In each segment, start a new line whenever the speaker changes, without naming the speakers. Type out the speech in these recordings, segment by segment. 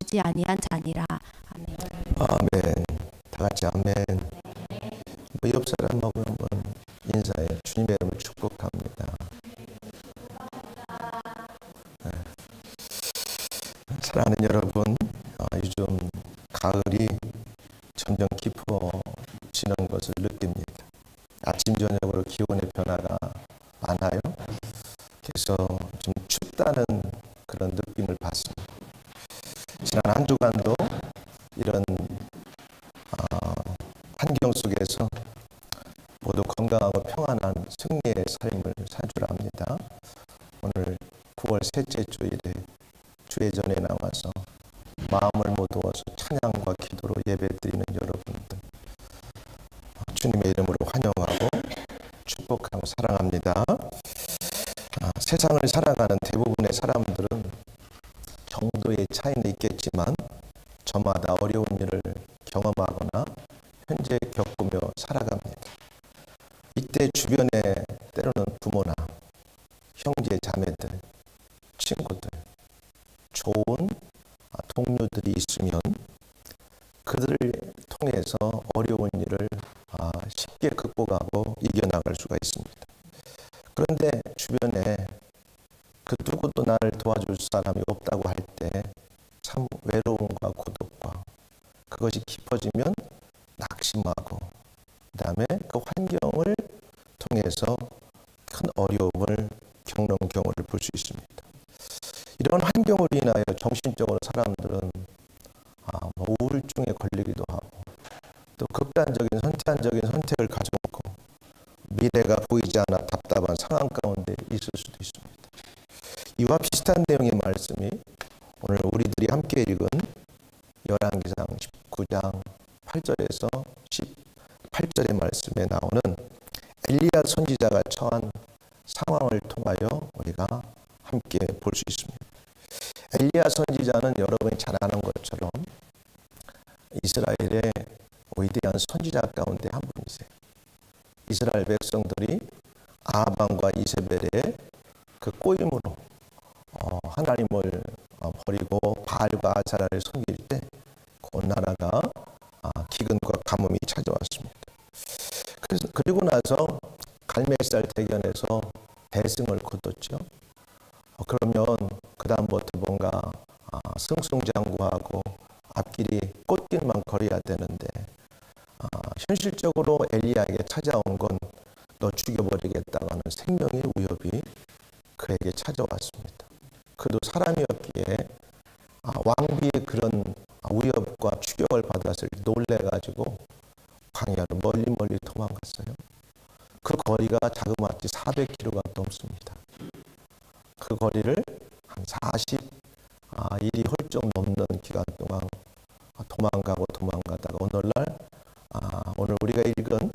주지 아니한 자니라. 아멘.
아멘. 다 같이 아멘. 옆 사람하고 한번 인사해. 주님의 이름을 축복합니다. 네. 사랑하는 여러분, 요즘 가을이 점점 깊어지는 것을 느낍니다. 아침 저녁으로 기온의 변화가 많아요. 그래서 좀 춥다는 그런 느낌을 받습니다. 지난 한 주간도 이런 환경 속에서 모두 건강하고 평안한 승리의 삶을 살줄 압니다. 오늘 9월 셋째 주일에 주회전에 나와서 마음을 모두어서 찬양과 기도로 예배드리는 여러분들, 주님의 이름으로 환영하고 축복하고 사랑합니다. 세상을 살아가는 대부분의 사람들은 정도의 차이는 있겠지만 저마다 어려운 일을 경험하거나 현재 겪으며 살아갑니다. 이때 주변에 때로는 부모나 형제 자매들, 친구들, 좋은 동료들이 있으면 그들을 통해서 어려운 일을 쉽게 극복하고 이겨나갈 수가 있습니다. 그런데 주변에 그 누구도 나를 도와줄 사람이 없다고 할 때 참 외로움과 고독과 그것이 깊어지면 낙심하고 그 다음에 그 환경을 통해서 큰 어려움을 겪는 경우를 볼 수 있습니다. 이런 환경으로 인하여 정신적으로 사람들은 우울증에 걸리기도 하고 또 극단적인 선택적인 선택을 가져오고 미래가 보이지 않아 답답한 상황 가운데 있을 수도 있습니다. 이와 비슷한 내용의 말씀이 오늘 우리들이 함께 읽은 열왕기상 19장 8절에서 18절의 말씀에 나오는 엘리야 선지자가 처한 상황을 통하여 우리가 함께 볼 수 있습니다. 엘리야 선지자는 여러분이 잘 아는 것처럼 이스라엘의 위대한 선지자 가운데 한 분이세요. 이스라엘 백성들이 아합왕과 이세벨의 그 꼬임으로 하나님을 버리고 바알과 아세라를 섬길 때 그 나라가 기근과 가뭄이 찾아왔습니다. 그리고 나서 갈멜살 대견에서 대승을 거뒀죠. 그러면 그 다음부터 뭔가 승승장구하고 앞길이 꽃길만 걸어야 되는데 현실적으로 엘리야에게 찾아온 건 너 죽여버리겠다고 하는 생명의 위협이 그에게 찾아왔습니다. 그도 사람이었기에 왕비의 그런 위협과 추격을 받았을 때 놀래가지고 광야로 멀리 도망갔어요. 그 거리가 자그마치 400km가 넘습니다. 그 거리를 한 40일이 훌쩍 넘는 기간 동안 도망가다가 오늘날 오늘 우리가 읽은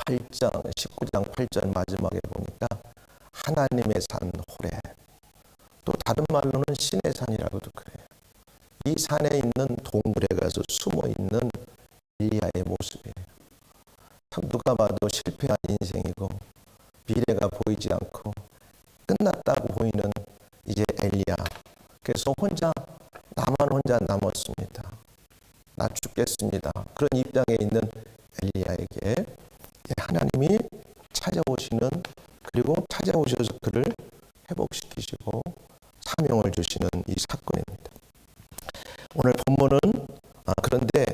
19장 8절 마지막에 보니까 하나님의 산 호렙, 또 다른 말로는 신의 산이라고도 그래요. 이 산에 있는 동굴에 가서 숨어있는 엘리야의 모습이에요. 참 누가 봐도 실패한 인생이고 미래가 보이지 않고 끝났다고 보이는 이제 엘리야. 그래서 나만 혼자 남았습니다. 나 죽겠습니다. 그런 입장에 있는 엘리야에게 하나님이 찾아오시는, 그리고 찾아오셔서 그를 회복시키시고 사명을 주시는 이 사건입니다. 오늘 본문은 그런데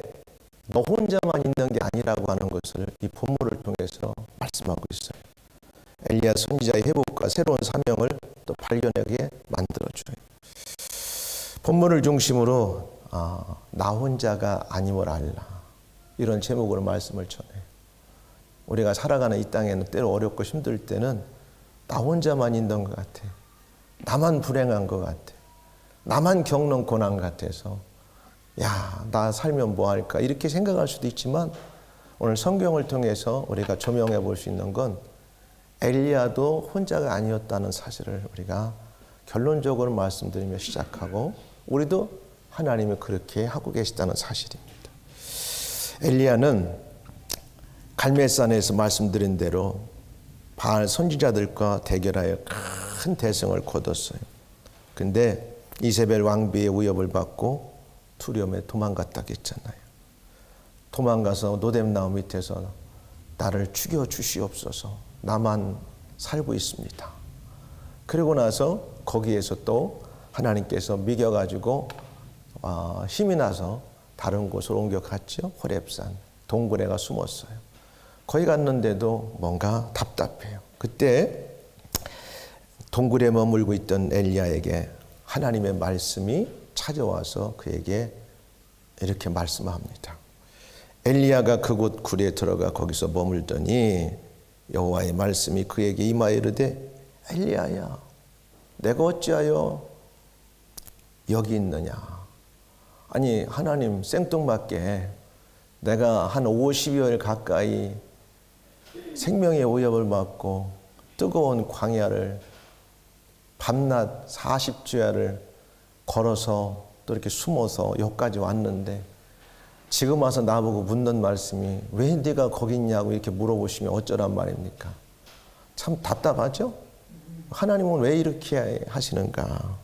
너 혼자만 있는 게 아니라고 하는 것을 이 본문을 통해서 말씀하고 있어요. 엘리야 선지자의 회복과 새로운 사명을 또 발견하게 만들어줘요. 본문을 중심으로 나 혼자가 아님을 알라, 이런 제목으로 말씀을 전해요. 우리가 살아가는 이 땅에는 때로 어렵고 힘들 때는 나 혼자만 있는 것 같아, 나만 불행한 것 같아, 나만 겪는 고난 같아서 나 살면 뭐 할까 이렇게 생각할 수도 있지만 오늘 성경을 통해서 우리가 조명해 볼 수 있는 건 엘리야도 혼자가 아니었다는 사실을 우리가 결론적으로 말씀드리며 시작하고, 우리도 하나님이 그렇게 하고 계시다는 사실입니다. 엘리야는 갈멜산에서 말씀드린 대로 바알 선지자들과 대결하여 큰 대승을 거뒀어요. 근데 이세벨 왕비의 위협을 받고 두려움에 도망갔다고 했잖아요. 도망가서 노뎀나무 밑에서 나를 죽여 주시옵소서, 나만 살고 있습니다. 그리고 나서 거기에서 또 하나님께서 미겨가지고 힘이 나서 다른 곳으로 옮겨갔죠. 호렙산 동굴에가 숨었어요. 거기 갔는데도 뭔가 답답해요. 그때 동굴에 머물고 있던 엘리야에게 하나님의 말씀이 찾아와서 그에게 이렇게 말씀합니다. 엘리야가 그곳 굴에 들어가 거기서 머물더니 여호와의 말씀이 그에게 임하여 이르되 엘리야야, 내가 어찌하여 여기 있느냐. 아니 하나님, 생뚱맞게 내가 한 50여일 가까이 생명의 오염을 받고 뜨거운 광야를 밤낮 40주야를 걸어서 또 이렇게 숨어서 여기까지 왔는데 지금 와서 나보고 묻는 말씀이 왜 네가 거기 있냐고 이렇게 물어보시면 어쩌란 말입니까? 참 답답하죠? 하나님은 왜 이렇게 하시는가?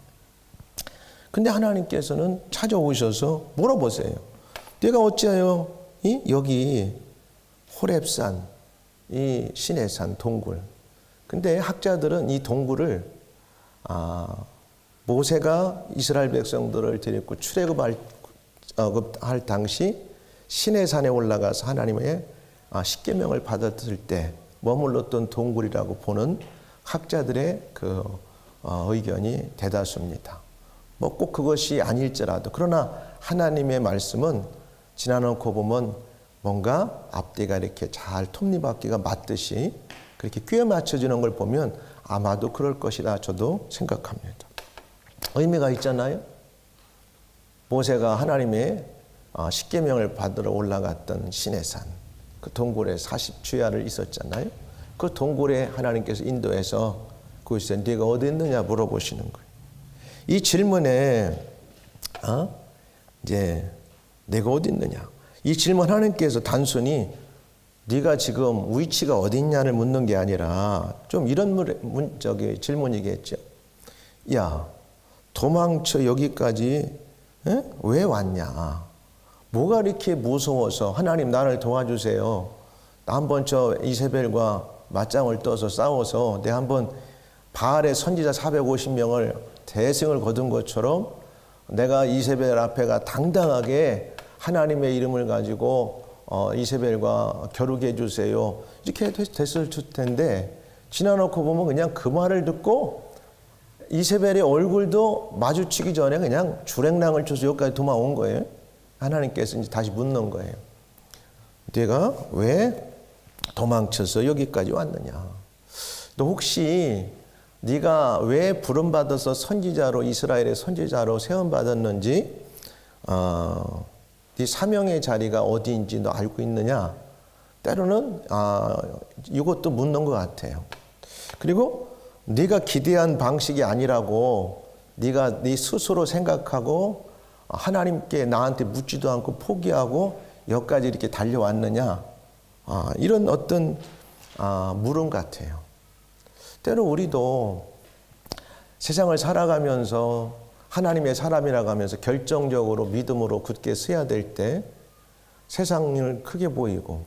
근데 하나님께서는 찾아오셔서 물어보세요. 네가 어찌하여 여기 호렙산, 이 시내산 동굴. 근데 학자들은 이 동굴을 모세가 이스라엘 백성들을 데리고 출애굽할 당시 시내산에 올라가서 하나님의 십계명을 받았을 때 머물렀던 동굴이라고 보는 학자들의 그 의견이 대다수입니다. 뭐 꼭 그것이 아닐지라도, 그러나 하나님의 말씀은 지나놓고 보면 뭔가 앞뒤가 이렇게 잘 톱니바퀴가 맞듯이 그렇게 꿰 맞춰지는 걸 보면 아마도 그럴 것이라 저도 생각합니다. 의미가 있잖아요. 모세가 하나님의 십계명을 받으러 올라갔던 시내산, 그 동굴에 40주야를 있었잖아요. 그 동굴에 하나님께서 인도해서 그곳에 네가 어디 있느냐 물어보시는 거예요. 이 질문에 이제 내가 어디 있느냐, 이 질문 하나님께서 단순히 네가 지금 위치가 어디 있냐를 묻는 게 아니라 좀 이런 질문이겠죠. 야, 도망쳐 여기까지 왜 왔냐? 뭐가 이렇게 무서워서 하나님 나를 도와주세요. 나 한번 저 이세벨과 맞짱을 떠서 싸워서 내가 한번 바알의 선지자 450명을 대승을 거둔 것처럼 내가 이세벨 앞에가 당당하게 하나님의 이름을 가지고 이세벨과 겨루게 해주세요. 이렇게 됐을 텐데 지나놓고 보면 그냥 그 말을 듣고 이세벨의 얼굴도 마주치기 전에 그냥 주랭랑을 쳐서 여기까지 도망온 거예요. 하나님께서 이제 다시 묻는 거예요. 네가 왜 도망쳐서 여기까지 왔느냐? 너 혹시 네가 왜 부름받아서 선지자로, 이스라엘의 선지자로 세움받았는지 네 사명의 자리가 어디인지 너 알고 있느냐? 때로는 이것도 묻는 것 같아요. 그리고 네가 기대한 방식이 아니라고 네가 네 스스로 생각하고 하나님께 나한테 묻지도 않고 포기하고 여기까지 이렇게 달려왔느냐? 이런 어떤 물음 같아요. 때로 우리도 세상을 살아가면서 하나님의 사람이라고 하면서 결정적으로 믿음으로 굳게 서야 될 때 세상을 크게 보이고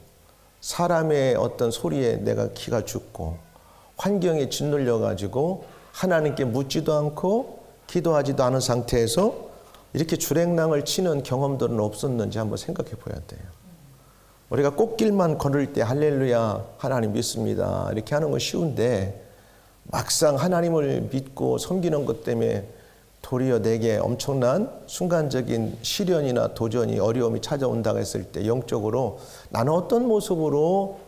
사람의 어떤 소리에 내가 기가 죽고 환경에 짓눌려 가지고 하나님께 묻지도 않고 기도하지도 않은 상태에서 이렇게 주랭랑을 치는 경험들은 없었는지 한번 생각해 봐야 돼요. 우리가 꽃길만 걸을 때 할렐루야 하나님 믿습니다 이렇게 하는 건 쉬운데 막상 하나님을 믿고 섬기는 것 때문에 도리어 내게 엄청난 순간적인 시련이나 도전이, 어려움이 찾아온다고 했을 때 영적으로 나는 어떤 모습으로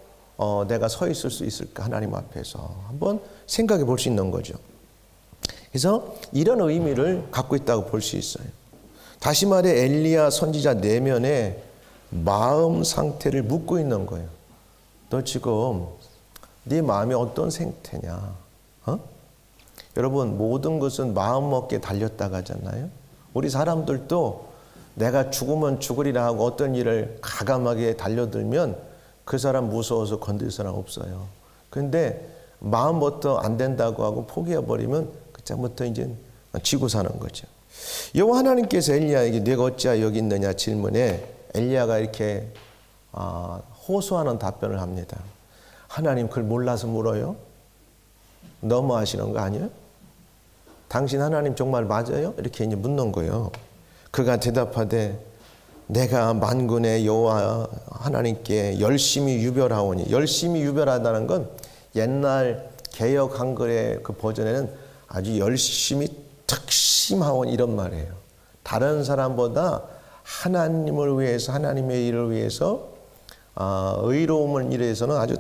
내가 서 있을 수 있을까? 하나님 앞에서 한번 생각해 볼 수 있는 거죠. 그래서 이런 의미를 갖고 있다고 볼 수 있어요. 다시 말해 엘리야 선지자 내면에 마음 상태를 묻고 있는 거예요. 너 지금 네 마음이 어떤 상태냐? 여러분, 모든 것은 마음 먹기에 달렸다고 하잖아요. 우리 사람들도 내가 죽으면 죽으리라 하고 어떤 일을 가감하게 달려들면 그 사람 무서워서 건들 사람 없어요. 그런데 마음부터 안 된다고 하고 포기해버리면 그때부터 이제 지고 사는 거죠. 여호와 하나님께서 엘리야에게 네가 어찌하여 여기 있느냐 질문에 엘리야가 이렇게 호소하는 답변을 합니다. 하나님 그걸 몰라서 물어요? 너무하시는 거 아니에요? 당신 하나님 정말 맞아요? 이렇게 이제 묻는 거예요. 그가 대답하되 내가 만군의 여호와 하나님께 열심히 유별하오니, 열심히 유별하다는 건 옛날 개역 한글의 그 버전에는 아주 열심히 특심하오니 이런 말이에요. 다른 사람보다 하나님을 위해서, 하나님의 일을 위해서 의로움을 위해서는 아주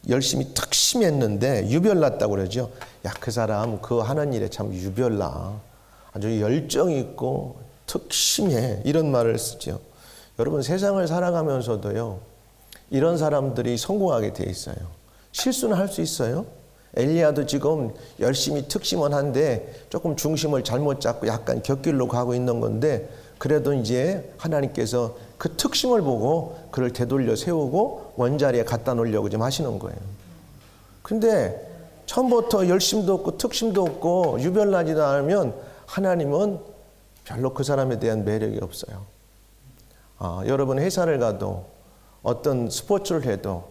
열심히 특심했는데, 유별났다고 그러죠. 야, 그 사람 그 하는 일에 참 유별나, 아주 열정이 있고 특심해, 이런 말을 쓰죠. 여러분, 세상을 살아가면서도요, 이런 사람들이 성공하게 돼 있어요. 실수는 할 수 있어요. 엘리야도 지금 열심히 특심은 한데 조금 중심을 잘못 잡고 약간 곁길로 가고 있는 건데, 그래도 이제 하나님께서 그 특심을 보고 그를 되돌려 세우고 원자리에 갖다 놓으려고 좀 하시는 거예요. 근데 처음부터 열심도 없고 특심도 없고 유별나지도 않으면 하나님은 별로 그 사람에 대한 매력이 없어요. 여러분, 회사를 가도 어떤 스포츠를 해도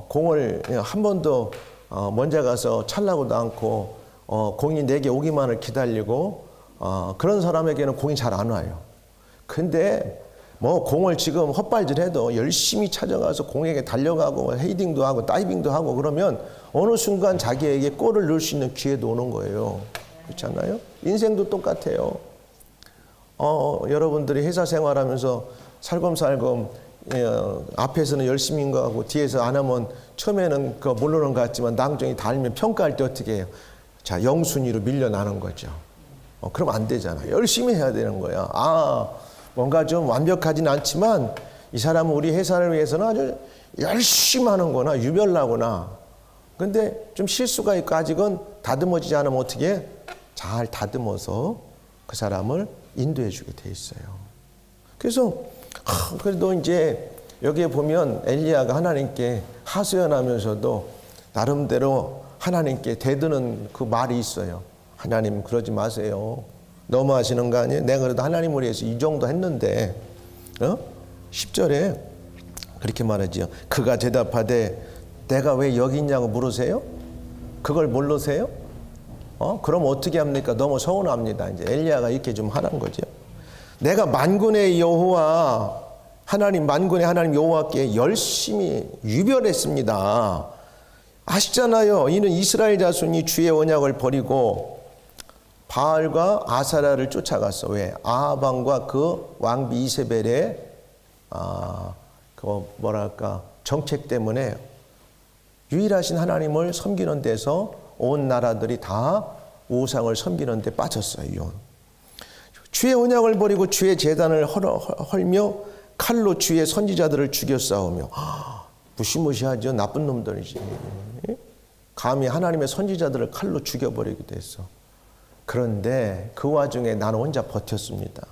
공을 한 번도 먼저 가서 찰나고도 않고 공이 내게 오기만을 기다리고 그런 사람에게는 공이 잘 안 와요. 근데 뭐 공을 지금 헛발질해도 열심히 찾아가서 공에게 달려가고 헤딩도 하고 다이빙도 하고 그러면 어느 순간 자기에게 골을 넣을 수 있는 기회도 오는 거예요. 그렇지 않나요? 인생도 똑같아요. 여러분들이 회사 생활하면서 살검살검 앞에서는 열심히인 거 하고 뒤에서 안 하면 처음에는 그 모르는 것 같지만 나중에 달면 평가할 때 어떻게 해요? 자, 영순위로 밀려나는 거죠. 그럼 안 되잖아. 열심히 해야 되는 거야. 뭔가 좀 완벽하진 않지만 이 사람은 우리 회사를 위해서는 아주 열심히 하는구나, 유별나구나. 근데 좀 실수가 있고 아직은 다듬어지지 않으면 어떻게 잘 다듬어서 그 사람을 인도해 주게 돼 있어요. 그래서 그래도 이제 여기에 보면 엘리야가 하나님께 하소연하면서도 나름대로 하나님께 대드는 그 말이 있어요. 하나님 그러지 마세요. 너무 하시는 거 아니에요? 내가 그래도 하나님을 위해서 이 정도 했는데 10절에 그렇게 말하지요. 그가 대답하되 내가 왜 여기 있냐고 물으세요? 그걸 모르세요? 그럼 어떻게 합니까? 너무 서운합니다. 이제 엘리야가 이렇게 좀 하는 거죠. 내가 만군의 여호와 하나님, 만군의 하나님 여호와께 열심히 유별했습니다. 아시잖아요. 이는 이스라엘 자손이 주의 언약을 버리고 바알과 아사라를 쫓아갔어. 왜? 아하방과 그 왕비 이세벨의 그 뭐랄까 정책 때문에 유일하신 하나님을 섬기는 데서 온 나라들이 다 우상을 섬기는 데 빠졌어요. 주의 언약을 버리고 주의 제단을 헐며 칼로 주의 선지자들을 죽여 싸우며. 무시무시하죠. 나쁜 놈들이지. 감히 하나님의 선지자들을 칼로 죽여버리기도 했어. 그런데 그 와중에 나는 혼자 버텼습니다.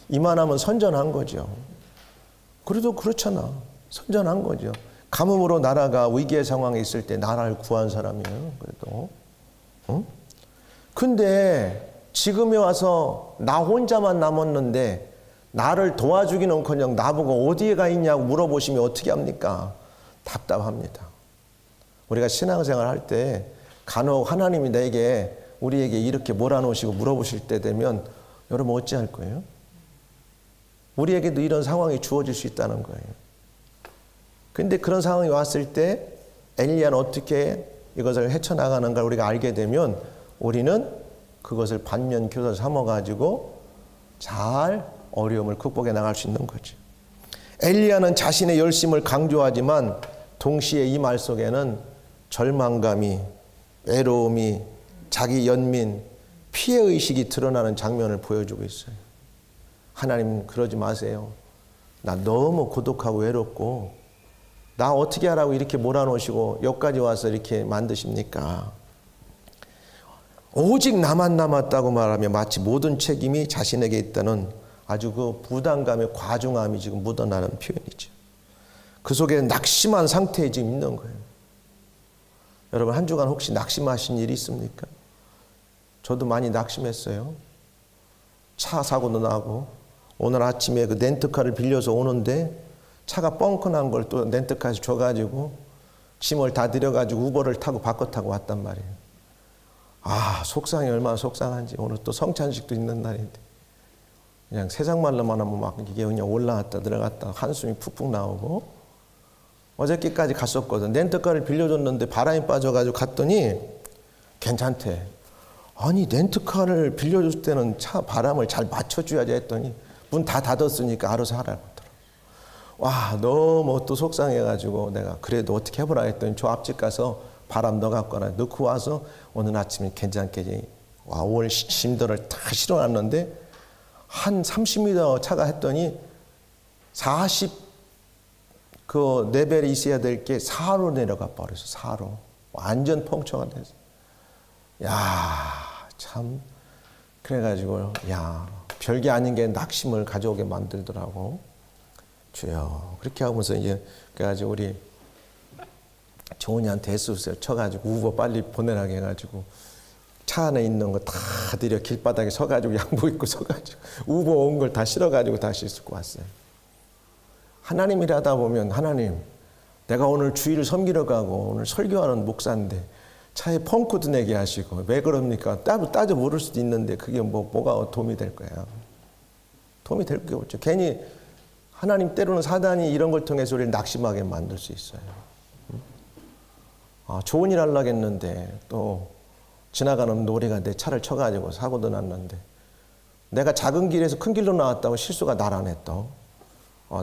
이만하면 선전한 거죠. 그래도 그렇잖아. 선전한 거죠. 가뭄으로 나라가 위기의 상황에 있을 때 나라를 구한 사람이에요. 그래도. 근데 지금에 와서 나 혼자만 남았는데 나를 도와주기는커녕 나보고 어디에 가 있냐고 물어보시면 어떻게 합니까? 답답합니다. 우리가 신앙생활 할 때 간혹 하나님이 우리에게 이렇게 몰아놓으시고 물어보실 때 되면 여러분 어찌 할 거예요? 우리에게도 이런 상황이 주어질 수 있다는 거예요. 그런데 그런 상황이 왔을 때 엘리야는 어떻게 이것을 헤쳐나가는가 우리가 알게 되면 우리는 그것을 반면 교사 삼아가지고 잘 어려움을 극복해 나갈 수 있는 거죠. 엘리야는 자신의 열심을 강조하지만 동시에 이 말 속에는 절망감이, 외로움이, 자기 연민, 피해의식이 드러나는 장면을 보여주고 있어요. 하나님 그러지 마세요. 나 너무 고독하고 외롭고 나 어떻게 하라고 이렇게 몰아놓으시고 여기까지 와서 이렇게 만드십니까? 오직 나만 남았다고 말하며 마치 모든 책임이 자신에게 있다는 아주 그 부담감의 과중함이 지금 묻어나는 표현이죠. 그 속에 낙심한 상태에 지금 있는 거예요. 여러분 한 주간 혹시 낙심하신 일이 있습니까? 저도 많이 낙심했어요. 차 사고도 나고 오늘 아침에 그 렌트카를 빌려서 오는데 차가 뻥커난 걸 또 렌트카에서 줘가지고 짐을 다 들여가지고 우버를 타고 바꿔 타고 왔단 말이에요. 아, 속상해. 얼마나 속상한지. 오늘 또 성찬식도 있는 날인데 그냥 세상 말로만 하면 막 이게 그냥 올라갔다 들어갔다 한숨이 푹푹 나오고 어저께까지 갔었거든. 렌트카를 빌려줬는데 바람이 빠져가지고 갔더니 괜찮대. 아니 렌트카를 빌려줄 때는 차 바람을 잘 맞춰줘야지 했더니 문 다 닫았으니까 알아서 하라고 하더라고. 와, 너무 또 속상해가지고 내가 그래도 어떻게 해보라 했더니 저 앞집 가서 바람 넣어갖거나 넣고 와서 오늘 아침에 괜찮게 와 5월 심도를 다 실어놨는데 한 30m 차가 했더니 40 그 레벨이 있어야 될 게 4로 내려가 버려서 4로 완전 펑처가 됐어. 야, 참 그래가지고 야 별게 아닌 게 낙심을 가져오게 만들더라고. 주여. 그렇게 하면서 이제 그래가지고 우리 정훈이한테 애쓰세요 쳐가지고 우버 빨리 보내라고 해가지고 차 안에 있는 거 다 들여 길바닥에 서가지고 양복 입고 서가지고 우버 온 걸 다 실어가지고 다시 싣고 왔어요. 하나님 일하다 보면 하나님 내가 오늘 주일을 섬기러 가고 오늘 설교하는 목사인데 차에 펑크도 내게 하시고 왜 그럽니까? 따져 물을 수도 있는데 그게 뭐가 도움이 될 거야. 도움이 될 게 없죠. 괜히 하나님 때로는 사단이 이런 걸 통해서 우리를 낙심하게 만들 수 있어요. 아, 좋은 일 하려고 했는데 또 지나가는 노래가 내 차를 쳐가지고 사고도 났는데 내가 작은 길에서 큰 길로 나왔다고 실수가 나라네 또.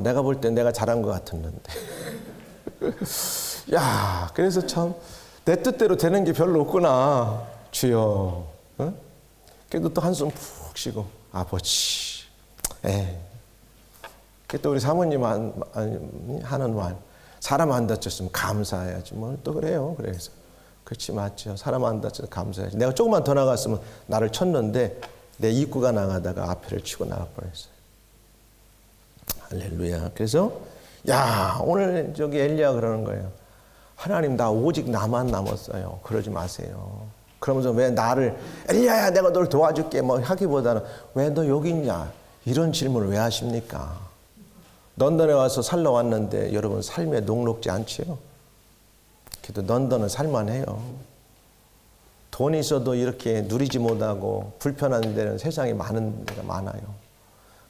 내가 볼 땐 내가 잘한 것 같았는데. 야, 그래서 참 내 뜻대로 되는 게 별로 없구나. 주여. 어? 그래도 또 한숨 푹 쉬고 아버지. 또 우리 사모님 하는 말. 사람 안 다쳤으면 감사해야지. 뭘 또 그래요. 그래서 그렇지 맞죠. 사람 안 다쳐서 감사해야지. 내가 조금만 더 나갔으면 나를 쳤는데 내 입구가 나가다가 앞에를 치고 나가 버렸어요. 할렐루야. 그래서 야 오늘 저기 엘리야 그러는 거예요. 하나님 나 오직 나만 남았어요. 그러지 마세요. 그러면서 왜 나를 엘리야야 내가 널 도와줄게 뭐 하기보다는 왜 너 여기 있냐 이런 질문을 왜 하십니까? 런던에 와서 살러 왔는데 여러분 삶에 녹록지 않지요? 그래도 런던은 살만해요. 돈이 있어도 이렇게 누리지 못하고 불편한 데는 세상에 많은 데가 많아요.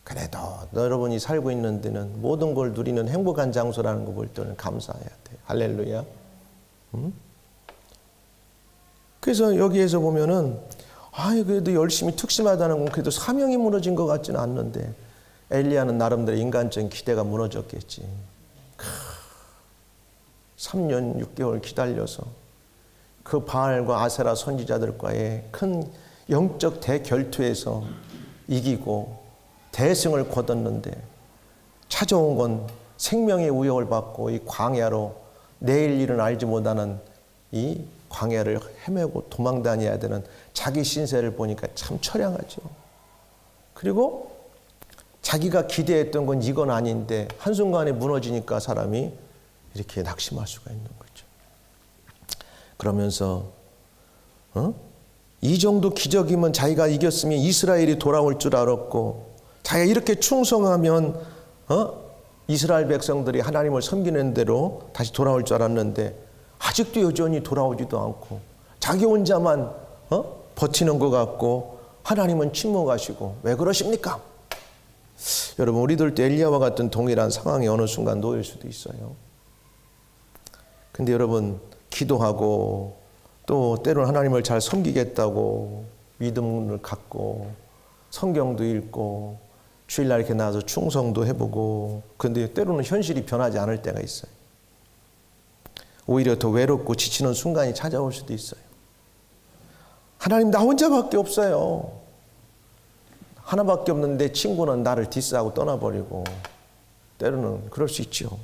그래도 여러분이 살고 있는 데는 모든 걸 누리는 행복한 장소라는 거 볼 때는 감사해야 돼요. 할렐루야. 그래서 여기에서 보면은 그래도 열심히 특심하다는 건 그래도 사명이 무너진 것 같지는 않는데 엘리야는 나름대로 인간적인 기대가 무너졌겠지. 3년 6개월 기다려서 그 바알과 아세라 선지자들과의 큰 영적 대결투에서 이기고 대승을 거뒀는데 찾아온 건 생명의 위협을 받고 이 광야로 내일 일은 알지 못하는 이 광야를 헤매고 도망 다녀야 되는 자기 신세를 보니까 참 처량하죠. 그리고 자기가 기대했던 건 이건 아닌데 한순간에 무너지니까 사람이 이렇게 낙심할 수가 있는 거죠. 그러면서 이 정도 기적이면 자기가 이겼으면 이스라엘이 돌아올 줄 알았고 자기가 이렇게 충성하면 이스라엘 백성들이 하나님을 섬기는 대로 다시 돌아올 줄 알았는데 아직도 여전히 돌아오지도 않고 자기 혼자만 버티는 것 같고 하나님은 침묵하시고 왜 그러십니까? 여러분 우리들도 엘리야와 같은 동일한 상황에 어느 순간 놓일 수도 있어요. 근데 여러분 기도하고 또 때로는 하나님을 잘 섬기겠다고 믿음을 갖고 성경도 읽고 주일날 이렇게 나와서 충성도 해보고 근데 때로는 현실이 변하지 않을 때가 있어요. 오히려 더 외롭고 지치는 순간이 찾아올 수도 있어요. 하나님 나 혼자밖에 없어요. 하나밖에 없는데 친구는 나를 디스하고 떠나버리고 때로는 그럴 수 있죠.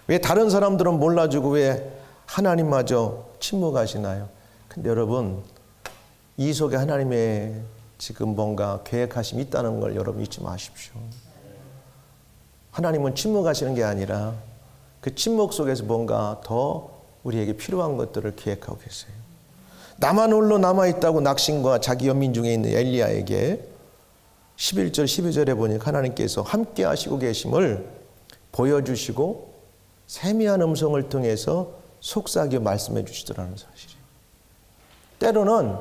왜 다른 사람들은 몰라주고 왜 하나님마저 침묵하시나요? 근데 여러분 이 속에 하나님의 지금 뭔가 계획하심이 있다는 걸 여러분 잊지 마십시오. 하나님은 침묵하시는 게 아니라 그 침묵 속에서 뭔가 더 우리에게 필요한 것들을 기획하고 계세요. 나만 홀로 남아있다고 낙심과 자기 연민 중에 있는 엘리야에게 11절 12절에 보니까 하나님께서 함께 하시고 계심을 보여주시고 세미한 음성을 통해서 속삭여 말씀해 주시더라는 사실이에요. 때로는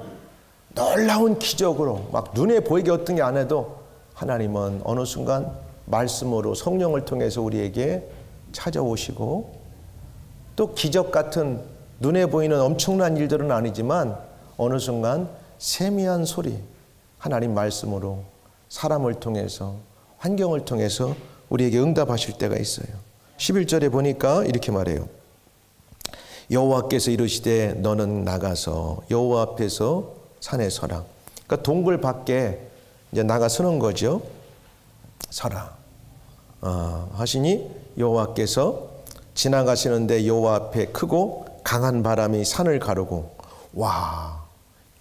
놀라운 기적으로 막 눈에 보이게 어떤 게 안 해도 하나님은 어느 순간 말씀으로 성령을 통해서 우리에게 찾아오시고, 또 기적 같은 눈에 보이는 엄청난 일들은 아니지만 어느 순간 세미한 소리, 하나님 말씀으로 사람을 통해서, 환경을 통해서 우리에게 응답하실 때가 있어요. 11절에 보니까 이렇게 말해요. 여호와께서 이르시되 너는 나가서 여호와 앞에서 산에 서라. 그러니까 동굴 밖에 이제 나가 서는 거죠. 서라 하시니 여호와께서 지나가시는데 여호와 앞에 크고 강한 바람이 산을 가르고, 와,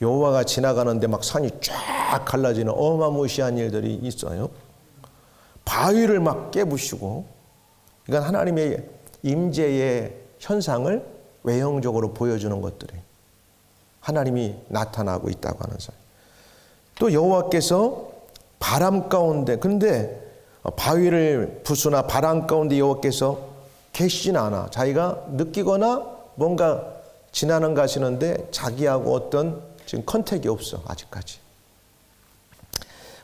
여호와가 지나가는데 막 산이 쫙 갈라지는 어마무시한 일들이 있어요. 바위를 막 깨부시고, 이건 하나님의 임재의 현상을 외형적으로 보여주는 것들이 하나님이 나타나고 있다고 하는 사실. 또 여호와께서 바람 가운데, 그런데 바위를 부수나 바람 가운데 여호와께서 계시진 않아. 자기가 느끼거나 뭔가 지나는 가시는데 자기하고 어떤 지금 컨택이 없어, 아직까지.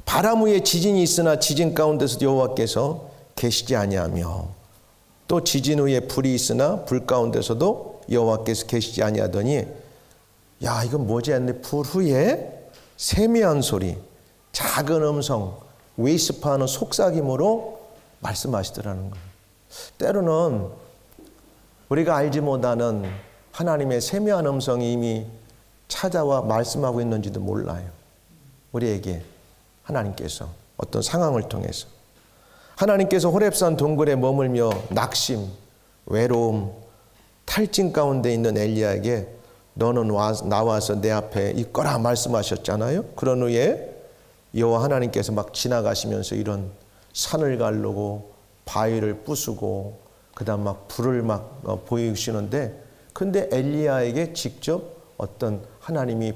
바람 위에 지진이 있으나 지진 가운데서 여호와께서 계시지 아니하며, 또 지진 위에 불이 있으나 불 가운데서도 여호와께서 계시지 아니하더니, 야, 이건 뭐지 했는데 불 후에 세미한 소리, 작은 음성, 웨이스파하는 속삭임으로 말씀하시더라는 거예요. 때로는 우리가 알지 못하는 하나님의 세미한 음성이 이미 찾아와 말씀하고 있는지도 몰라요. 우리에게 하나님께서 어떤 상황을 통해서, 하나님께서 호렙산 동굴에 머물며 낙심, 외로움, 탈진 가운데 있는 엘리야에게 너는 나와서 내 앞에 있거라 말씀하셨잖아요. 그런 후에 여호와 하나님께서 막 지나가시면서 이런 산을 가르고 바위를 부수고 그다음 막 불을 막 보이시는데, 근데 엘리야에게 직접 어떤 하나님이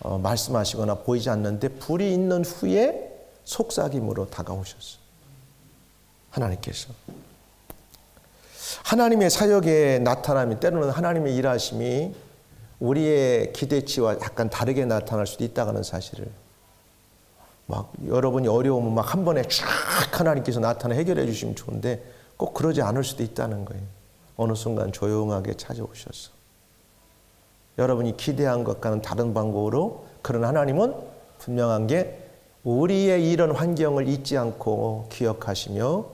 말씀하시거나 보이지 않는데 불이 있는 후에 속삭임으로 다가오셨어요. 하나님께서. 하나님의 사역의 나타남이, 때로는 하나님의 일하심이 우리의 기대치와 약간 다르게 나타날 수도 있다는 사실을, 막 여러분이 어려우면 막 한 번에 쫙 하나님께서 나타나 해결해 주시면 좋은데 꼭 그러지 않을 수도 있다는 거예요. 어느 순간 조용하게 찾아오셔서 여러분이 기대한 것과는 다른 방법으로, 그런 하나님은 분명한 게 우리의 이런 환경을 잊지 않고 기억하시며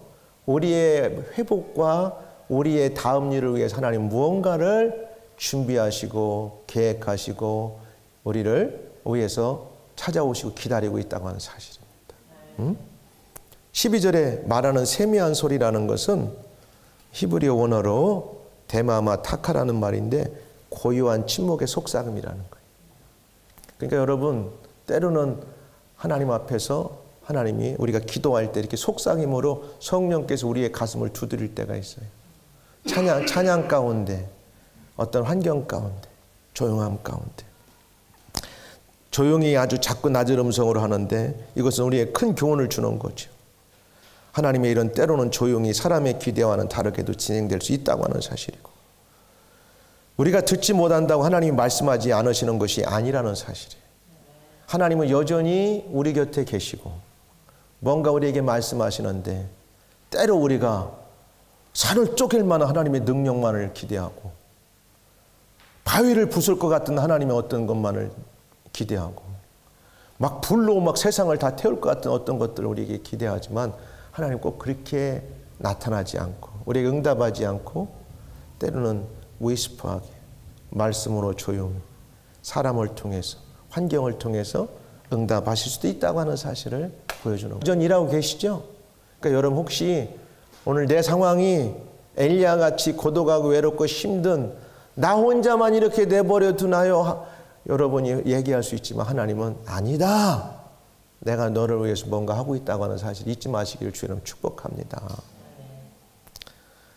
우리의 회복과 우리의 다음 일을 위해서 하나님 무언가를 준비하시고 계획하시고 우리를 위해서 찾아오시고 기다리고 있다고 하는 사실입니다. 12절에 말하는 세미한 소리라는 것은 히브리어 원어로 데마마 타카라는 말인데 고요한 침묵의 속삭임이라는 거예요. 그러니까 여러분, 때로는 하나님 앞에서 하나님이 우리가 기도할 때 이렇게 속삭임으로 성령께서 우리의 가슴을 두드릴 때가 있어요. 찬양 가운데, 어떤 환경 가운데, 조용함 가운데. 조용히 아주 작고 낮은 음성으로 하는데 이것은 우리의 큰 교훈을 주는 거죠. 하나님의 일은 때로는 조용히 사람의 기대와는 다르게도 진행될 수 있다고 하는 사실이고, 우리가 듣지 못한다고 하나님이 말씀하지 않으시는 것이 아니라는 사실이에요. 하나님은 여전히 우리 곁에 계시고 뭔가 우리에게 말씀하시는데, 때로 우리가 산을 쪼갤 만한 하나님의 능력만을 기대하고 바위를 부술 것 같은 하나님의 어떤 것만을 기대하고 막 불로 막 세상을 다 태울 것 같은 어떤 것들을 우리에게 기대하지만 하나님 꼭 그렇게 나타나지 않고 우리에게 응답하지 않고, 때로는 위스퍼하게 말씀으로 조용히 사람을 통해서 환경을 통해서 응답하실 수도 있다고 하는 사실을 보여주는 거예요. 여전히 일하고 계시죠? 그러니까 여러분, 혹시 오늘 내 상황이 엘리야 같이 고독하고 외롭고 힘든 나 혼자만 이렇게 내버려 두나요? 여러분이 얘기할 수 있지만 하나님은 아니다, 내가 너를 위해서 뭔가 하고 있다고 하는 사실 잊지 마시기를 주님 축복합니다.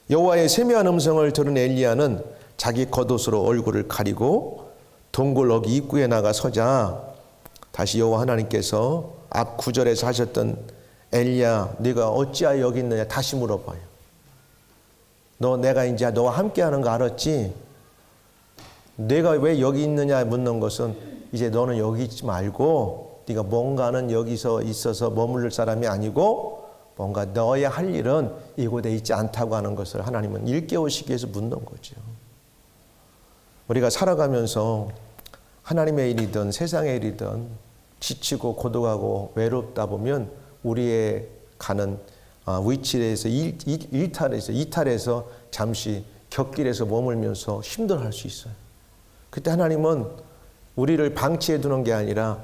여호와의 세미한 음성을 들은 엘리야는 자기 겉옷으로 얼굴을 가리고 동굴 어기 입구에 나가 서자 다시 여호와 하나님께서 앞 구절에서 하셨던 엘리야 네가 어찌하여 여기 있느냐 다시 물어봐요. 너 내가 이제 너와 함께하는 거 알았지? 내가 왜 여기 있느냐 묻는 것은 이제 너는 여기 있지 말고 네가 뭔가는 여기서 있어서 머무를 사람이 아니고 뭔가 너의 할 일은 이곳에 있지 않다고 하는 것을 하나님은 일깨우시기 위해서 묻는 거죠. 우리가 살아가면서 하나님의 일이든 세상의 일이든 지치고 고독하고 외롭다 보면 우리의 가는 위치에서 이탈해서 잠시 곁길에서 머물면서 힘들어할 수 있어요. 그때 하나님은 우리를 방치해 두는 게 아니라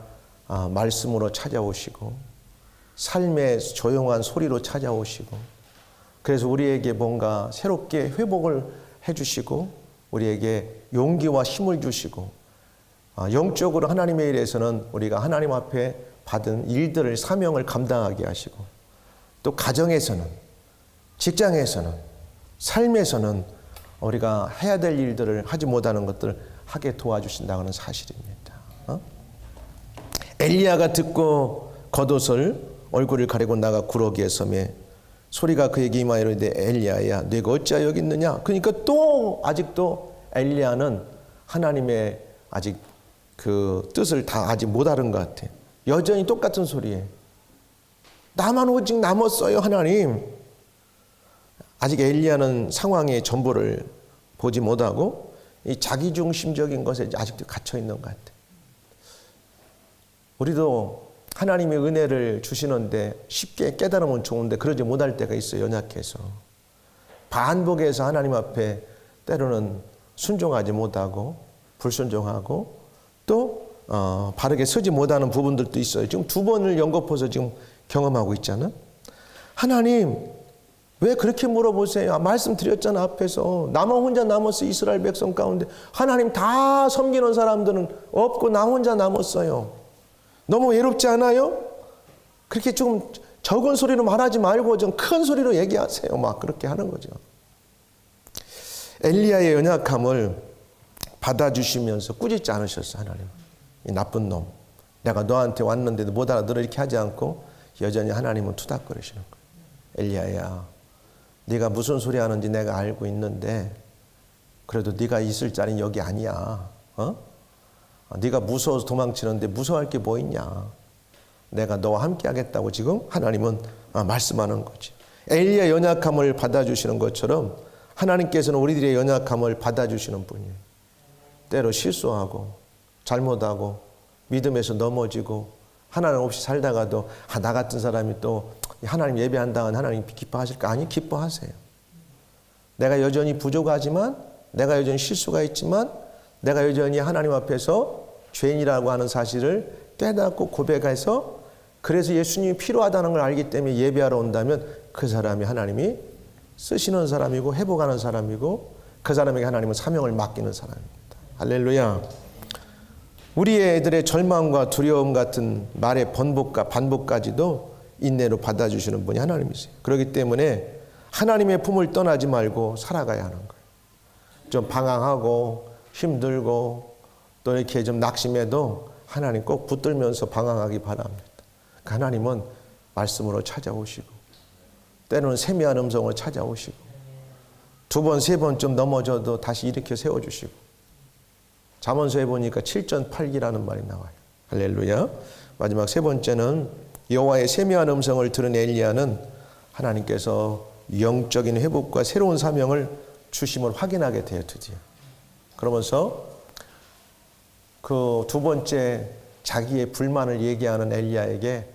말씀으로 찾아오시고 삶의 조용한 소리로 찾아오시고 그래서 우리에게 뭔가 새롭게 회복을 해주시고 우리에게 용기와 힘을 주시고 영적으로 하나님의 일에서는 우리가 하나님 앞에 받은 일들을 사명을 감당하게 하시고 또 가정에서는 직장에서는 삶에서는 우리가 해야 될 일들을 하지 못하는 것들을 하게 도와주신다는 사실입니다. 엘리야가 듣고 겉옷을 얼굴을 가리고 나가 구러기에 서매 소리가 그에게 임하여 이르되 엘리야야 네가 어찌하여 여기 있느냐. 그러니까 또 아직도 엘리야는 하나님의 아직 그 뜻을 다 아직 못 알은 것 같아요. 여전히 똑같은 소리에 나만 오직 남았어요 하나님. 아직 엘리야는 상황의 전부를 보지 못하고 이 자기중심적인 것에 아직도 갇혀 있는 것 같아요. 우리도 하나님의 은혜를 주시는데 쉽게 깨달으면 좋은데 그러지 못할 때가 있어요. 연약해서 반복해서 하나님 앞에 때로는 순종하지 못하고 불순종하고 또 바르게 서지 못하는 부분들도 있어요. 지금 두 번을 연거푸어서 지금 경험하고 있잖아. 하나님 왜 그렇게 물어보세요? 말씀드렸잖아 앞에서. 나만 혼자 남았어 이스라엘 백성 가운데. 하나님 다 섬기는 사람들은 없고 나 혼자 남았어요. 너무 외롭지 않아요? 그렇게 좀 적은 소리로 말하지 말고 좀 큰 소리로 얘기하세요. 막 그렇게 하는 거죠. 엘리야의 연약함을 받아주시면서 꾸짖지 않으셨어요. 하나님 이 나쁜 놈 내가 너한테 왔는데도 못 알아들어 이렇게 하지 않고 여전히 하나님은 투닥거리시는 거예요. 엘리야야 네가 무슨 소리 하는지 내가 알고 있는데 그래도 네가 있을 자리는 여기 아니야. 네가 무서워서 도망치는데 무서워할 게 뭐 있냐. 내가 너와 함께 하겠다고 지금 하나님은 말씀하는 거지. 엘리야의 연약함을 받아주시는 것처럼 하나님께서는 우리들의 연약함을 받아주시는 분이에요. 때로 실수하고 잘못하고 믿음에서 넘어지고 하나님 없이 살다가도 나 같은 사람이 또 하나님 예배한다면 하나님 기뻐하실까? 아니 기뻐하세요. 내가 여전히 부족하지만 내가 여전히 실수가 있지만 내가 여전히 하나님 앞에서 죄인이라고 하는 사실을 깨닫고 고백해서 그래서 예수님이 필요하다는 걸 알기 때문에 예배하러 온다면 그 사람이 하나님이 쓰시는 사람이고 회복하는 사람이고 그 사람에게 하나님은 사명을 맡기는 사람입니다. 할렐루야. 우리 애들의 절망과 두려움 같은 말의 반복까지도 인내로 받아주시는 분이 하나님이세요. 그렇기 때문에 하나님의 품을 떠나지 말고 살아가야 하는 거예요. 좀 방황하고 힘들고 또 이렇게 좀 낙심해도 하나님 꼭 붙들면서 방황하기 바랍니다. 하나님은 말씀으로 찾아오시고 때로는 세미한 음성으로 찾아오시고 두 번, 세 번 좀 넘어져도 다시 일으켜 세워주시고 잠언서에 보니까 7전 8기라는 말이 나와요. 할렐루야. 마지막 세 번째는 여호와의 세미한 음성을 들은 엘리야는 하나님께서 영적인 회복과 새로운 사명을 주심을 확인하게 돼요. 드디어. 그러면서 그 두 번째 자기의 불만을 얘기하는 엘리야에게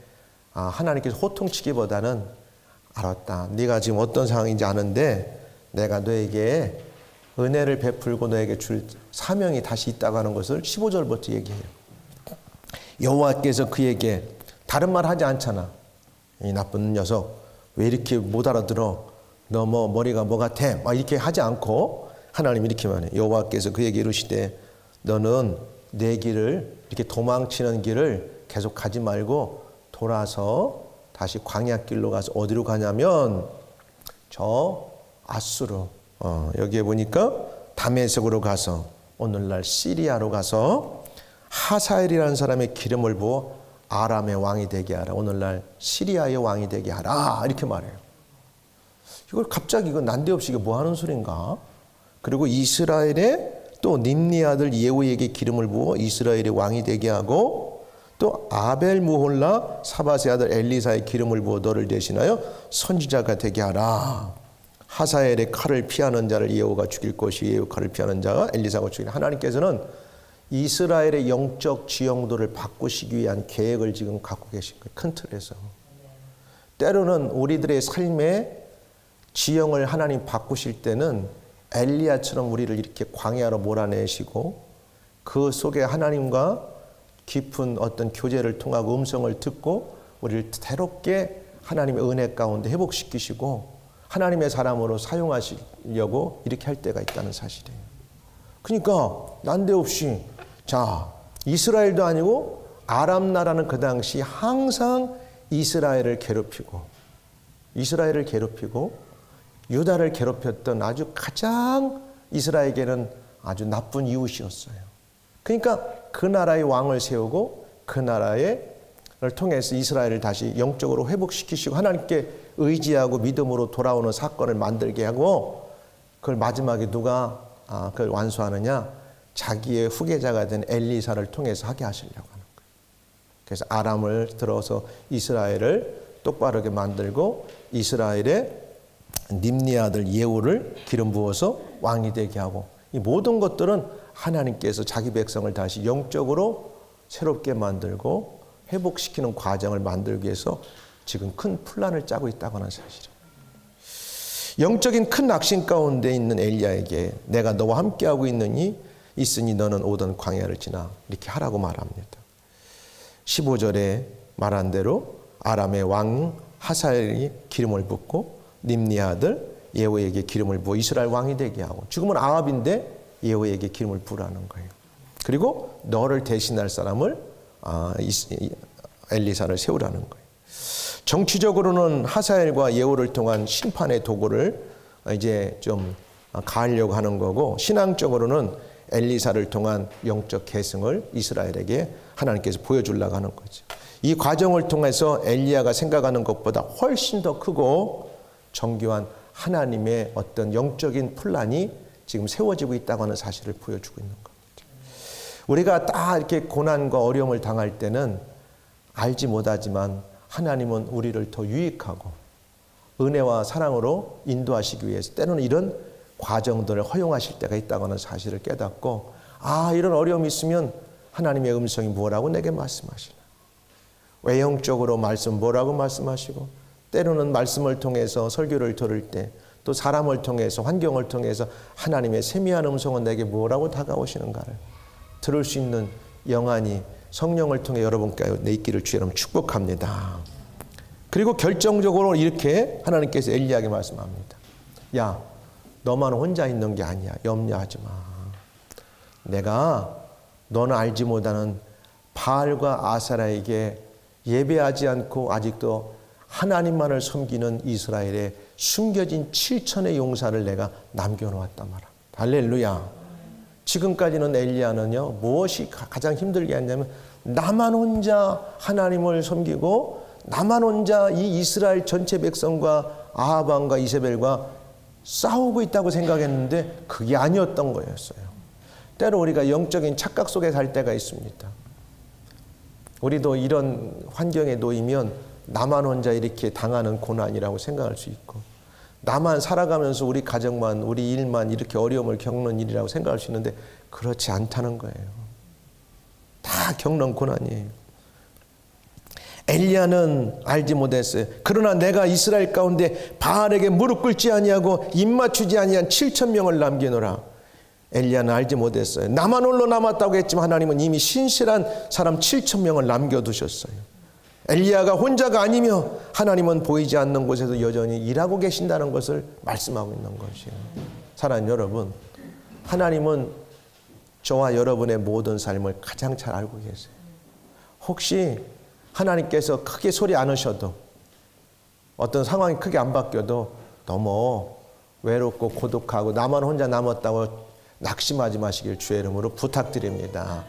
하나님께서 호통치기보다는 알았다. 네가 지금 어떤 상황인지 아는데 내가 너에게 은혜를 베풀고 너에게 줄 사명이 다시 있다고 하는 것을 15절부터 얘기해요. 여호와께서 그에게 다른 말 하지 않잖아. 이 나쁜 녀석 왜 이렇게 못 알아들어? 너 뭐 머리가 뭐 같아? 막 이렇게 하지 않고 하나님 이렇게 말해. 여호와께서 그에게 이르시되 너는 내 길을 이렇게 도망치는 길을 계속 가지 말고 돌아서 다시 광야길로 가서 어디로 가냐면 저 아수르 여기에 보니까 다메섹으로 가서 오늘날 시리아로 가서 하사엘이라는 사람의 기름을 부어 아람의 왕이 되게 하라. 오늘날 시리아의 왕이 되게 하라. 이렇게 말해요. 이걸 갑자기 이거 난데없이 이게 뭐 하는 소린가? 그리고 이스라엘의 또 님리 아들 예후에게 기름을 부어 이스라엘의 왕이 되게 하고 또 아벨 무홀라 사밧의 아들 엘리사의 기름을 부어 너를 대신하여 선지자가 되게 하라. 하사엘의 칼을 피하는 자를 예후가 죽일 것이 예후 칼을 피하는 자가 엘리사가 죽이는. 하나님께서는 이스라엘의 영적 지형도를 바꾸시기 위한 계획을 지금 갖고 계신 거예요. 큰 틀에서. 때로는 우리들의 삶의 지형을 하나님 바꾸실 때는 엘리야처럼 우리를 이렇게 광야로 몰아내시고 그 속에 하나님과 깊은 어떤 교제를 통하고 음성을 듣고 우리를 새롭게 하나님의 은혜 가운데 회복시키시고 하나님의 사람으로 사용하시려고 이렇게 할 때가 있다는 사실이에요. 그러니까 난데없이 자 이스라엘도 아니고 아람 나라는 그 당시 항상 이스라엘을 괴롭히고 유다를 괴롭혔던 아주 가장 이스라엘에게는 아주 나쁜 이웃이었어요. 그러니까 그 나라의 왕을 세우고 그 나라를 통해서 이스라엘을 다시 영적으로 회복시키시고 하나님께 의지하고 믿음으로 돌아오는 사건을 만들게 하고 그걸 마지막에 누가 그걸 완수하느냐? 자기의 후계자가 된 엘리사를 통해서 하게 하시려고 하는 거예요. 그래서 아람을 들어서 이스라엘을 똑바르게 만들고 이스라엘의 님리 아들 예후를 기름 부어서 왕이 되게 하고 이 모든 것들은 하나님께서 자기 백성을 다시 영적으로 새롭게 만들고 회복시키는 과정을 만들기 위해서 지금 큰 플랜을 짜고 있다고 하는 사실이에요. 영적인 큰 낙심 가운데 있는 엘리야에게 내가 너와 함께하고 있으니 너는 오던 광야를 지나 이렇게 하라고 말합니다. 15절에 말한 대로 아람의 왕 하사엘이 기름을 붓고 님리 아들 예후에게 기름을 부어 이스라엘 왕이 되게 하고 지금은 아합인데 예후에게 기름을 부으라는 거예요. 그리고 너를 대신할 사람을 엘리사를 세우라는 거예요. 정치적으로는 하사엘과 예후를 통한 심판의 도구를 이제 좀 가하려고 하는 거고 신앙적으로는 엘리사를 통한 영적 계승을 이스라엘에게 하나님께서 보여주려고 하는 거죠. 이 과정을 통해서 엘리야가 생각하는 것보다 훨씬 더 크고 정교한 하나님의 어떤 영적인 플랜이 지금 세워지고 있다고 하는 사실을 보여주고 있는 겁니다. 우리가 딱 이렇게 고난과 어려움을 당할 때는 알지 못하지만 하나님은 우리를 더 유익하고 은혜와 사랑으로 인도하시기 위해서 때로는 이런 과정들을 허용하실 때가 있다고 하는 사실을 깨닫고 이런 어려움이 있으면 하나님의 음성이 뭐라고 내게 말씀하시나 외형적으로 말씀 뭐라고 말씀하시고 때로는 말씀을 통해서 설교를 들을 때 또 사람을 통해서 환경을 통해서 하나님의 세미한 음성은 내게 뭐라고 다가오시는가를 들을 수 있는 영안이 성령을 통해 여러분께 있기를 주의 이름으로 축복합니다. 그리고 결정적으로 이렇게 하나님께서 엘리야에게 말씀합니다. 야, 너만 혼자 있는 게 아니야. 염려하지 마. 내가 너는 알지 못하는 바알과 아세라에게 예배하지 않고 아직도 하나님만을 섬기는 이스라엘의 숨겨진 7천의 용사를 내가 남겨놓았단 말이야. 할렐루야. 지금까지는 엘리야는요 무엇이 가장 힘들게 했냐면 나만 혼자 하나님을 섬기고 나만 혼자 이 이스라엘 전체 백성과 아합 왕과 이세벨과 싸우고 있다고 생각했는데 그게 아니었던 거였어요. 때로 우리가 영적인 착각 속에 살 때가 있습니다. 우리도 이런 환경에 놓이면 나만 혼자 이렇게 당하는 고난이라고 생각할 수 있고 나만 살아가면서 우리 가정만 우리 일만 이렇게 어려움을 겪는 일이라고 생각할 수 있는데 그렇지 않다는 거예요. 다 겪는 고난이에요. 엘리야는 알지 못했어요. 그러나 내가 이스라엘 가운데 바알에게 무릎 꿇지 아니하고 입 맞추지 아니한 7,000명을 남기노라. 엘리야는 알지 못했어요. 나만 홀로 남았다고 했지만 하나님은 이미 신실한 사람 7,000명을 남겨두셨어요. 엘리야가 혼자가 아니며 하나님은 보이지 않는 곳에서 여전히 일하고 계신다는 것을 말씀하고 있는 것이에요. 사랑하는 여러분, 하나님은 저와 여러분의 모든 삶을 가장 잘 알고 계세요. 혹시 하나님께서 크게 소리 안 하셔도 어떤 상황이 크게 안 바뀌어도 너무 외롭고 고독하고 나만 혼자 남았다고 낙심하지 마시길 주의 이름으로 부탁드립니다.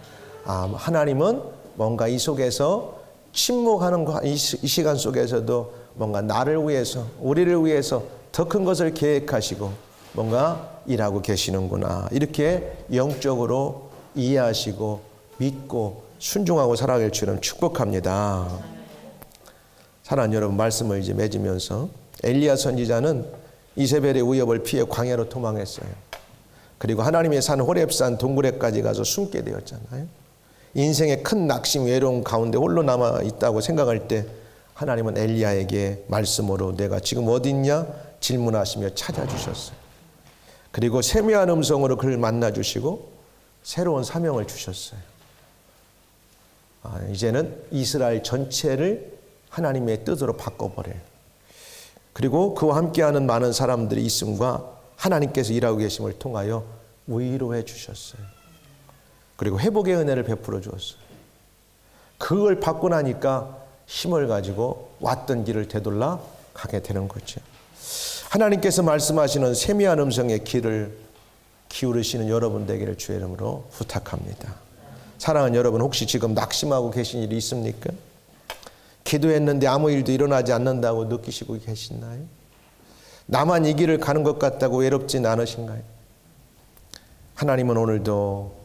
하나님은 뭔가 이 속에서 침묵하는 이 시간 속에서도 뭔가 나를 위해서, 우리를 위해서 더 큰 것을 계획하시고 뭔가 일하고 계시는구나. 이렇게 영적으로 이해하시고 믿고 순종하고 살아갈 줄은 축복합니다. 사랑하는 여러분, 말씀을 이제 맺으면서 엘리야 선지자는 이세벨의 위협을 피해 광야로 도망했어요. 그리고 하나님의 산 호렙산 동굴에까지 가서 숨게 되었잖아요. 인생의 큰 낙심, 외로움 가운데 홀로 남아 있다고 생각할 때 하나님은 엘리야에게 말씀으로 내가 지금 어디 있냐 질문하시며 찾아주셨어요. 그리고 세미한 음성으로 그를 만나주시고 새로운 사명을 주셨어요. 이제는 이스라엘 전체를 하나님의 뜻으로 바꿔버려요. 그리고 그와 함께하는 많은 사람들의 있음과 하나님께서 일하고 계심을 통하여 위로해 주셨어요. 그리고 회복의 은혜를 베풀어 주었어요. 그걸 받고 나니까 힘을 가지고 왔던 길을 되돌아 가게 되는 거죠. 하나님께서 말씀하시는 세미한 음성의 귀를 기울이시는 여러분 되기를 주의 이름으로 부탁합니다. 사랑하는 여러분, 혹시 지금 낙심하고 계신 일이 있습니까? 기도했는데 아무 일도 일어나지 않는다고 느끼시고 계시나요? 나만 이 길을 가는 것 같다고 외롭진 않으신가요? 하나님은 오늘도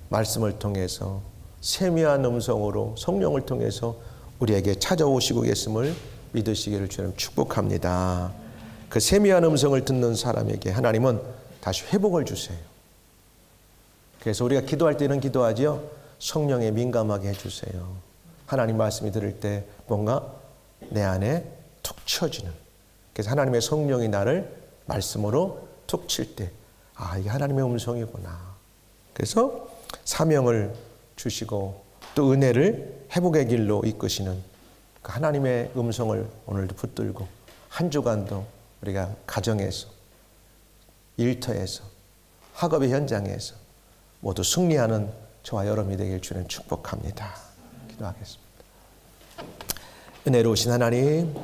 말씀을 통해서 세미한 음성으로 성령을 통해서 우리에게 찾아오시고 계심을 믿으시기를 주님 축복합니다. 그 세미한 음성을 듣는 사람에게 하나님은 다시 회복을 주세요. 그래서 우리가 기도할 때 이런 기도하지요. 성령에 민감하게 해주세요. 하나님 말씀이 들을 때 뭔가 내 안에 툭 쳐지는, 그래서 하나님의 성령이 나를 말씀으로 툭 칠 때 이게 하나님의 음성이구나. 그래서 사명을 주시고 또 은혜를 회복의 길로 이끄시는 그 하나님의 음성을 오늘도 붙들고 한 주간도 우리가 가정에서, 일터에서, 학업의 현장에서 모두 승리하는 저와 여러분이 되길 주님 축복합니다. 기도하겠습니다. 은혜로우신 하나님,